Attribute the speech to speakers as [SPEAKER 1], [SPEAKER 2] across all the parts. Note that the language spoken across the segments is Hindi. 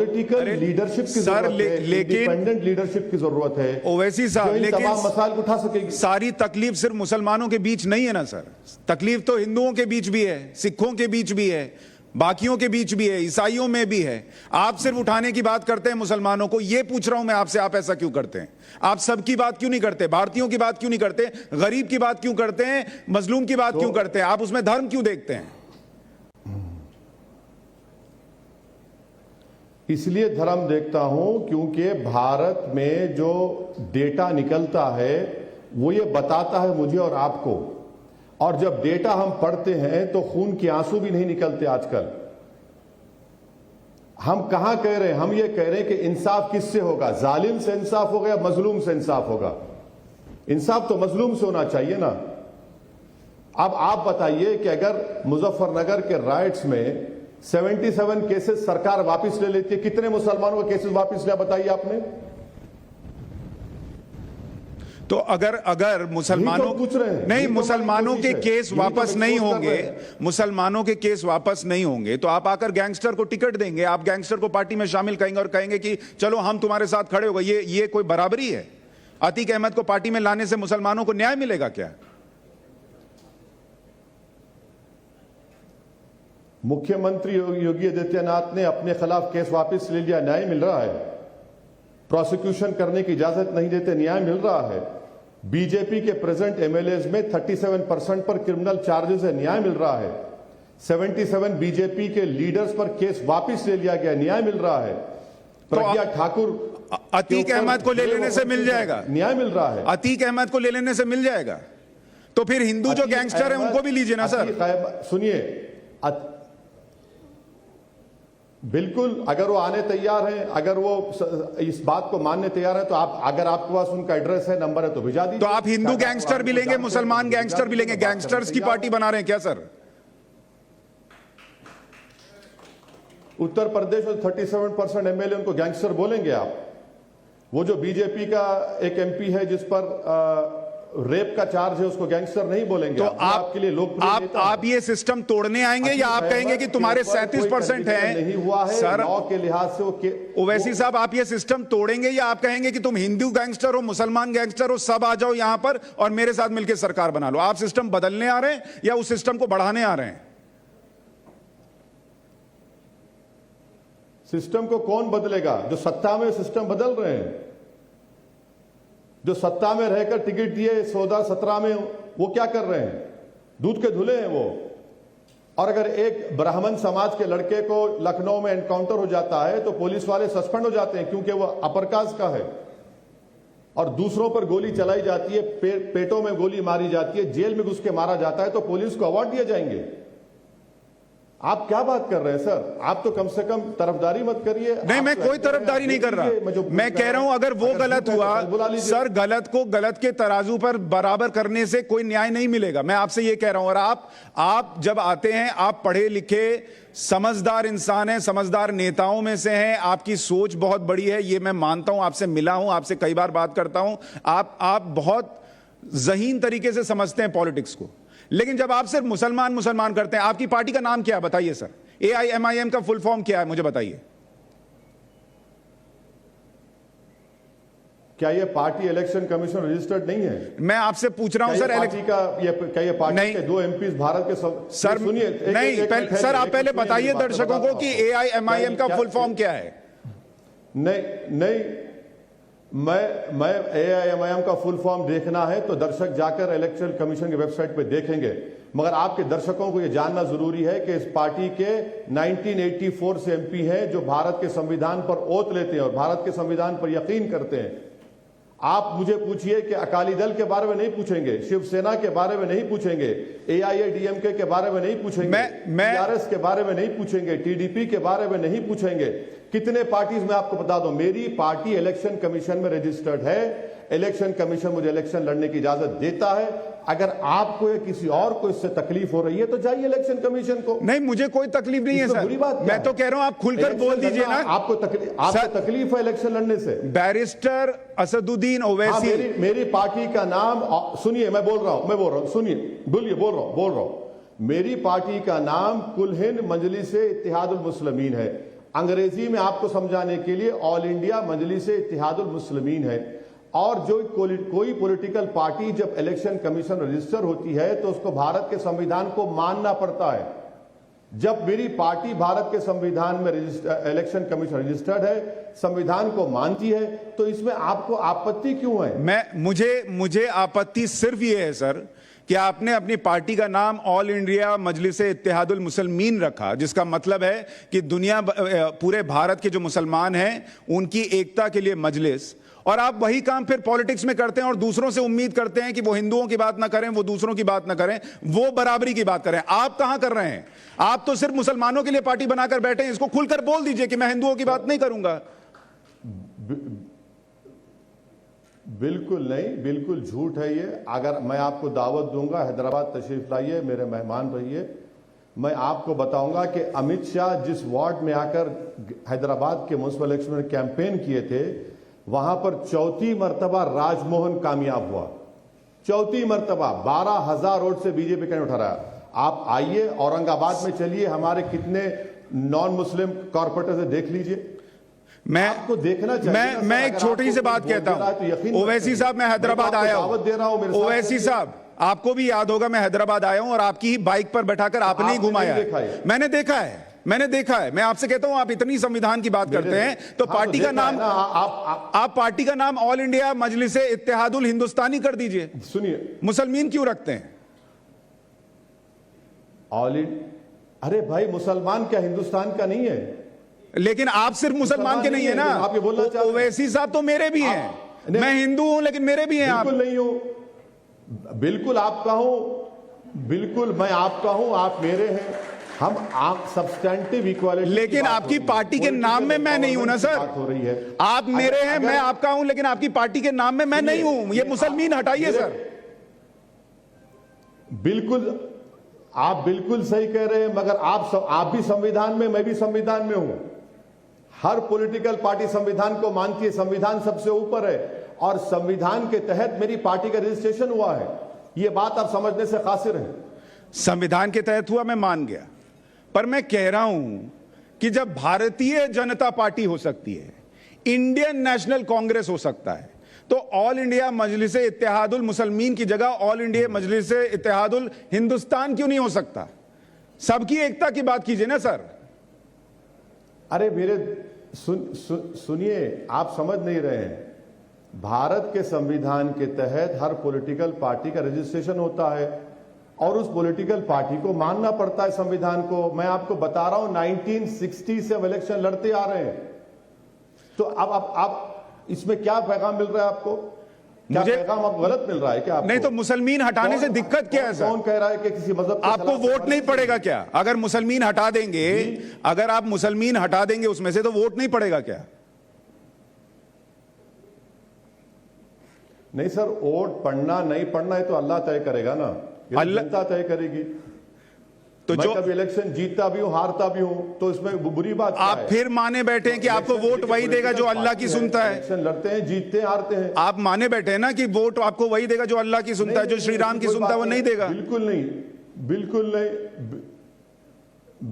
[SPEAKER 1] पॉलिटिकल लीडरशिप की जरूरत है, इंडिपेंडेंट लीडरशिप की जरूरत है।
[SPEAKER 2] ओवैसी साहब, लेकिन
[SPEAKER 1] तमाम मसाइल को उठा सकेगी।
[SPEAKER 2] सारी तकलीफ सिर्फ मुसलमानों के बीच नहीं है ना सर, तकलीफ तो हिंदुओं के बीच भी है, सिखों के बीच भी है, बाकियों के बीच भी है, ईसाइयों में भी है। आप सिर्फ उठाने की बात करते हैं मुसलमानों को। ये पूछ रहा हूं मैं आपसे, आप ऐसा क्यों करते हैं? आप सबकी बात क्यों नहीं करते? भारतीयों की बात क्यों नहीं करते? गरीब की बात क्यों करते हैं? मजलूम की बात क्यों करते हैं? आप उसमें धर्म क्यों देखते हैं?
[SPEAKER 1] इसलिए धर्म देखता हूं क्योंकि भारत में जो डेटा निकलता है वो ये बताता है मुझे और आपको, और जब डेटा हम पढ़ते हैं तो खून के आंसू भी नहीं निकलते। आजकल हम कहां कह रहे हैं, हम ये कह रहे हैं कि इंसाफ किससे होगा? जालिम से इंसाफ होगा या मजलूम से इंसाफ होगा? इंसाफ तो मजलूम से होना चाहिए ना। अब आप बताइए कि अगर मुजफ्फरनगर के राइट्स में 77 केसेस सरकार वापस ले लेती है, कितने मुसलमानों के केसेस वापस लिया बताइए आपने?
[SPEAKER 2] तो अगर मुसलमानों
[SPEAKER 1] पूछ रहे हैं,
[SPEAKER 2] नहीं, मुसलमानों के केस वापस नहीं होंगे, मुसलमानों के केस वापस नहीं होंगे तो आप आकर गैंगस्टर को टिकट देंगे, आप गैंगस्टर को पार्टी में शामिल करेंगे और कहेंगे कि चलो हम तुम्हारे साथ खड़े हो गए। ये कोई बराबरी है? अतीक अहमद को पार्टी में लाने से मुसलमानों को न्याय मिलेगा क्या?
[SPEAKER 1] मुख्यमंत्री योगी आदित्यनाथ ने अपने खिलाफ केस वापस ले लिया, न्याय मिल रहा है। प्रोसिक्यूशन करने की इजाजत नहीं देते, न्याय मिल रहा है। बीजेपी के प्रेजेंट एमएलएज में 37% पर क्रिमिनल चार्जेस है, न्याय मिल रहा है। 77 बीजेपी के लीडर्स पर केस वापस ले लिया गया, न्याय मिल रहा है। प्रज्ञा ठाकुर,
[SPEAKER 2] अतीक अहमद को ले लेने से मिल जाएगा,
[SPEAKER 1] न्याय मिल रहा है।
[SPEAKER 2] अतीक अहमद को ले लेने से मिल जाएगा, तो फिर हिंदू जो गैंगस्टर है उनको भी लीजिए ना सर।
[SPEAKER 1] सुनिए, बिल्कुल, अगर वो आने तैयार हैं, अगर वो इस बात को मानने तैयार है तो आप, अगर आपके पास उनका एड्रेस है, नंबर है तो भिजा दीजिए।
[SPEAKER 2] तो आप हिंदू गैंगस्टर भी लेंगे, मुसलमान गैंगस्टर भी लेंगे, गैंगस्टर्स की पार्टी बना रहे हैं क्या सर?
[SPEAKER 1] उत्तर प्रदेश में 37% एमएलए उनको गैंगस्टर बोलेंगे आप? वो जो बीजेपी का एक एमपी है जिस पर रेप का चार्ज है, उसको गैंगस्टर नहीं बोलेंगे?
[SPEAKER 2] तो
[SPEAKER 1] आपके लिए
[SPEAKER 2] आप ये सिस्टम तोड़ने आएंगे या आप कहेंगे कि तुम्हारे 37% है?
[SPEAKER 1] नहीं हुआ है
[SPEAKER 2] सर,
[SPEAKER 1] लॉ के लिहाज से
[SPEAKER 2] ओवैसी साहब, आप ये सिस्टम तोड़ेंगे या आप कहेंगे कि तुम हिंदू गैंगस्टर हो, मुसलमान गैंगस्टर हो, सब आ जाओ यहां पर और मेरे साथ मिलकर सरकार बना लो? आप सिस्टम बदलने आ रहे हैं या उस सिस्टम को बढ़ाने आ रहे हैं?
[SPEAKER 1] सिस्टम को कौन बदलेगा? जो सत्ता में सिस्टम बदल रहे हैं। जो सत्ता में रहकर टिकट दिए 14-17 में, वो क्या कर रहे हैं? दूध के धुले हैं वो। और अगर एक ब्राह्मण समाज के लड़के को लखनऊ में एनकाउंटर हो जाता है तो पुलिस वाले सस्पेंड हो जाते हैं क्योंकि वो अपर कास्ट का है, और दूसरों पर गोली चलाई जाती है, पेटों में गोली मारी जाती है, जेल में घुस के मारा जाता है तो पुलिस को अवार्ड दिए जाएंगे। आप क्या बात कर रहे हैं सर? आप तो कम से कम तरफदारी मत करिए।
[SPEAKER 2] नहीं, मैं कोई तरफदारी नहीं कर रहा। मैं कह रहा हूं अगर वो गलत हुआ सर, गलत को गलत के तराजू पर बराबर करने से कोई न्याय नहीं मिलेगा। मैं आपसे ये कह रहा हूं। और आप जब आते हैं, आप पढ़े लिखे समझदार इंसान हैं, समझदार नेताओं में से हैं, आपकी सोच बहुत बड़ी है, ये मैं मानता हूं। आपसे मिला हूं, आपसे कई बार बात करता हूं। आप बहुत ज़हीन तरीके से समझते हैं पॉलिटिक्स को। लेकिन जब आप सिर्फ मुसलमान करते हैं, आपकी पार्टी का नाम क्या है बताइए सर? AIMIM का फुल फॉर्म क्या है मुझे बताइए?
[SPEAKER 1] क्या ये पार्टी इलेक्शन कमीशन रजिस्टर्ड नहीं है?
[SPEAKER 2] मैं आपसे पूछ रहा हूं सर,
[SPEAKER 1] पार्टी का क्या ये पार्टी के 2 MPs भारत के
[SPEAKER 2] सर सुनिए, नहीं सर, आप पहले बताइए दर्शकों को कि AIMIM का फुल फॉर्म क्या है?
[SPEAKER 1] नहीं, मैं AIMIM का फुल फॉर्म देखना है तो दर्शक जाकर इलेक्शन कमीशन की वेबसाइट पे देखेंगे। मगर आपके दर्शकों को यह जानना जरूरी है कि इस पार्टी के 1984 से MP हैं जो भारत के संविधान पर ओथ लेते हैं और भारत के संविधान पर यकीन करते हैं। आप मुझे पूछिए कि अकाली दल के बारे में नहीं पूछेंगे, शिवसेना के बारे में नहीं पूछेंगे, AIADMK के बारे में नहीं पूछेंगे, TRS के बारे में नहीं पूछेंगे, TDP के बारे में नहीं पूछेंगे। कितने पार्टीज में आपको बता दो, मेरी पार्टी इलेक्शन कमीशन में रजिस्टर्ड है। इलेक्शन कमीशन मुझे इलेक्शन लड़ने की इजाजत देता है। अगर आपको या किसी और को इससे तकलीफ हो रही है तो जाइए इलेक्शन कमीशन को।
[SPEAKER 2] नहीं, मुझे कोई तकलीफ नहीं है सर,
[SPEAKER 1] बुरी बात
[SPEAKER 2] मैं तो कह रहा हूं आप खुलकर बोल दीजिए ना।
[SPEAKER 1] आपको तकलीफ है इलेक्शन लड़ने से?
[SPEAKER 2] बैरिस्टर असदुद्दीन ओवैसी,
[SPEAKER 1] मेरी पार्टी का नाम सुनिए, मैं बोल रहा हूं, सुनिए, बोलिए, बोल रहा हूं। मेरी पार्टी का नाम कुल हिंद मजलिस इत्तेहादुल मुस्लिमीन है। अंग्रेजी में आपको समझाने के लिए ऑल इंडिया मजलिस इत्तेहादुल मुस्लिमीन है। और जो कोई पॉलिटिकल पार्टी जब इलेक्शन कमीशन रजिस्टर होती है तो उसको भारत के संविधान को मानना पड़ता है। जब मेरी पार्टी भारत के संविधान में इलेक्शन कमीशन रजिस्टर्ड है, संविधान को मानती है, तो इसमें आपको आपत्ति क्यों है?
[SPEAKER 2] मुझे आपत्ति सिर्फ ये है सर कि आपने अपनी पार्टी का नाम ऑल इंडिया मजलिस इत्तेहादुल मुसलमीन रखा, जिसका मतलब है कि दुनिया पूरे भारत के जो मुसलमान हैं उनकी एकता के लिए मजलिस। और आप वही काम फिर पॉलिटिक्स में करते हैं और दूसरों से उम्मीद करते हैं कि वो हिंदुओं की बात ना करें, वो दूसरों की बात ना करें, वो बराबरी की बात करें। आप कहां कर रहे हैं? आप तो सिर्फ मुसलमानों के लिए पार्टी बनाकर बैठे हैं। इसको खुलकर बोल दीजिए कि मैं हिंदुओं की बात नहीं करूंगा।
[SPEAKER 1] बिल्कुल नहीं, बिल्कुल झूठ है ये। अगर मैं आपको दावत दूंगा, हैदराबाद तशरीफ लाइए, मेरे मेहमान रहिए, मैं आपको बताऊंगा कि अमित शाह जिस वार्ड में आकर हैदराबाद के म्युनिसिपल इलेक्शन में कैंपेन किए थे, वहां पर चौथी मर्तबा राजमोहन कामयाब हुआ। चौथी मर्तबा 12,000 वोट से बीजेपी कैंडिडेट उठा रहा। आप आइए, औरंगाबाद में चलिए, हमारे कितने नॉन मुस्लिम कॉर्पोरेटर से देख लीजिए।
[SPEAKER 2] मैं
[SPEAKER 1] आपको देखना चाहिए।
[SPEAKER 2] मैं एक छोटी सी बात कहता हूं, ओवैसी साहब, मैं हैदराबाद आया हूं। ओवैसी साहब, आपको भी याद होगा मैं हैदराबाद आया हूं और आपकी ही बाइक पर बैठाकर आपने ही घुमाया है। मैंने देखा है। मैं आपसे कहता हूं, आप इतनी संविधान की बात करते हैं तो पार्टी का नाम आप पार्टी का नाम ऑल इंडिया मजलिस इत्तेहादुल हिंदुस्तानी कर दीजिए।
[SPEAKER 1] सुनिए,
[SPEAKER 2] मुसलमीन क्यों रखते हैं?
[SPEAKER 1] अरे भाई, मुसलमान क्या हिंदुस्तान का नहीं है?
[SPEAKER 2] लेकिन आप सिर्फ मुसलमान के नहीं है ना।
[SPEAKER 1] आप ये बोलना चाहते हैं?
[SPEAKER 2] ओवैसी साहब तो मेरे भी हैं। मैं हिंदू हूं लेकिन मेरे भी हैं।
[SPEAKER 1] बिल्कुल नहीं हूं, बिल्कुल आपका हूं, बिल्कुल मैं आपका हूं, आप मेरे हैं। हम आप सब्सटेंटिव इक्वालिटी,
[SPEAKER 2] लेकिन आपकी पार्टी के नाम में मैं नहीं हूं ना सर।
[SPEAKER 1] हो रही है,
[SPEAKER 2] आप मेरे हैं, मैं आपका हूं, लेकिन आपकी पार्टी के नाम में मैं नहीं हूं। ये मुसलमीन हटाइए सर।
[SPEAKER 1] बिल्कुल, आप बिल्कुल सही कह रहे हैं, मगर आप भी संविधान में, मैं भी संविधान में हूं। हर पॉलिटिकल पार्टी संविधान को मानती है, संविधान सबसे ऊपर है और संविधान के तहत मेरी पार्टी का रजिस्ट्रेशन हुआ है। यह बात आप समझने से कासिर हैं।
[SPEAKER 2] संविधान के तहत हुआ, मैं मान गया, पर मैं कह रहा हूं कि जब भारतीय जनता पार्टी हो सकती है, इंडियन नेशनल कांग्रेस हो सकता है, तो ऑल इंडिया मजलिस इत्तेहादुल मुसलमीन की जगह ऑल इंडिया मजलिस इत्तेहादुल हिंदुस्तान क्यों नहीं हो सकता? सबकी एकता की बात कीजिए ना सर।
[SPEAKER 1] अरे मेरे सुनिए, आप समझ नहीं रहे हैं। भारत के संविधान के तहत हर पॉलिटिकल पार्टी का रजिस्ट्रेशन होता है और उस पॉलिटिकल पार्टी को मानना पड़ता है संविधान को। मैं आपको बता रहा हूं, 1960 से इलेक्शन लड़ते आ रहे हैं। तो अब आप इसमें क्या पैगाम मिल रहा है आपको? क्या पैगाम आपको गलत मिल रहा है क्या?
[SPEAKER 2] नहीं तो मुसलमीन हटाने से दिक्कत क्या है सर?
[SPEAKER 1] कौन कह रहा है कि किसी मजहब
[SPEAKER 2] आपको वोट नहीं पड़ेगा क्या? अगर मुसलमीन हटा देंगे, अगर आप मुसलमीन हटा देंगे उसमें से, तो वोट नहीं पड़ेगा क्या?
[SPEAKER 1] नहीं सर, वोट पढ़ना नहीं पढ़ना है तो अल्लाह तय करेगा ना, जनता तय करेगी। तो मैं कभी इलेक्शन जीतता भी हूं, हारता भी हूं, तो इसमें बुरी बात क्या है?
[SPEAKER 2] आप फिर माने बैठे हैं कि आपको वोट वही देगा जो अल्लाह की सुनता है।
[SPEAKER 1] इलेक्शन लड़ते हैं, जीतते हैं, हारते हैं।
[SPEAKER 2] आप माने बैठे हैं ना कि वोट आपको वही देगा जो अल्लाह की सुनता है, जो श्री राम की सुनता है वो नहीं देगा।
[SPEAKER 1] बिल्कुल नहीं, बिल्कुल नहीं,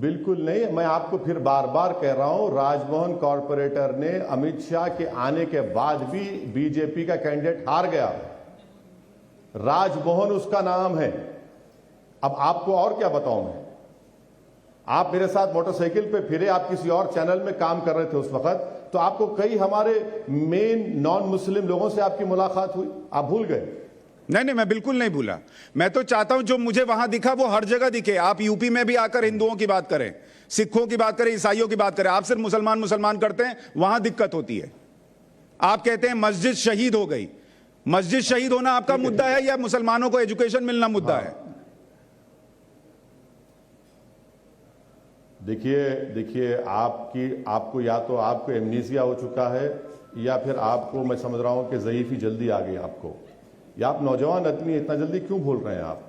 [SPEAKER 1] बिल्कुल नहीं। मैं आपको फिर बार बार कह रहा हूं, राजमोहन कॉर्पोरेटर ने अमित शाह के आने के बाद भी बीजेपी का कैंडिडेट हार गया। राजमोहन उसका नाम है। अब आपको और क्या बताऊं मैं? आप मेरे साथ मोटरसाइकिल पे फिरे, आप किसी और चैनल में काम कर रहे थे उस वक्त, तो आपको कई हमारे मेन नॉन मुस्लिम लोगों से आपकी मुलाकात हुई, आप भूल गए?
[SPEAKER 2] नहीं, मैं बिल्कुल नहीं भूला। मैं तो चाहता हूं जो मुझे वहां दिखा वो हर जगह दिखे। आप यूपी में भी आकर हिंदुओं की बात करें, सिखों की बात करें, ईसाइयों की बात करें। आप सिर्फ मुसलमान करते हैं, वहां दिक्कत होती है। आप कहते हैं मस्जिद शहीद हो गई। मस्जिद शहीद होना आपका मुद्दा है या मुसलमानों को एजुकेशन मिलना मुद्दा है?
[SPEAKER 1] देखिए, आपको या तो आपको एमनीसिया हो चुका है या फिर आपको, मैं समझ रहा हूं कि ज़ईफ़ी जल्दी आ गई आपको, या आप नौजवान आदमी इतना जल्दी क्यों भूल रहे हैं आप?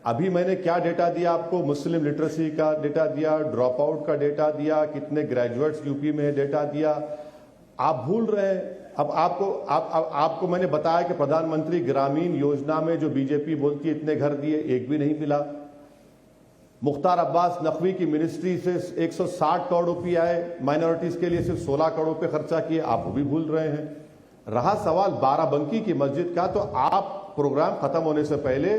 [SPEAKER 1] अभी मैंने क्या डेटा दिया आपको? मुस्लिम लिटरेसी का डेटा दिया, ड्रॉप आउट का डेटा दिया, कितने ग्रेजुएट्स यूपी में डेटा दिया, आप भूल रहे हैं। अब आपको मैंने बताया कि प्रधानमंत्री ग्रामीण योजना में जो बीजेपी बोलती है इतने घर दिए, एक भी नहीं मिला। मुख्तार अब्बास नकवी की मिनिस्ट्री से 160 करोड़ रुपये आए, माइनॉरिटीज के लिए सिर्फ 16 करोड़ रुपए खर्चा किए, आप वो भी भूल रहे हैं। रहा सवाल बाराबंकी की मस्जिद का, तो आप प्रोग्राम खत्म होने से पहले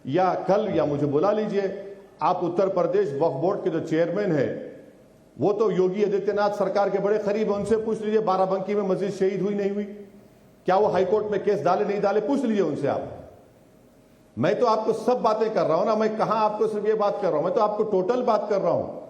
[SPEAKER 1] या कल या मुझे बुला लीजिए। आप उत्तर प्रदेश वक्फ बोर्ड के जो चेयरमैन है, वो तो योगी आदित्यनाथ सरकार के बड़े करीब है, उनसे पूछ लीजिए बाराबंकी में मस्जिद शहीद हुई नहीं हुई, क्या वो हाईकोर्ट में केस डाले नहीं डाले, पूछ लीजिए उनसे आप। मैं तो आपको सब बातें कर रहा हूं ना, मैं कहां आपको सिर्फ ये बात कर रहा हूं, मैं तो आपको टोटल बात कर रहा हूं।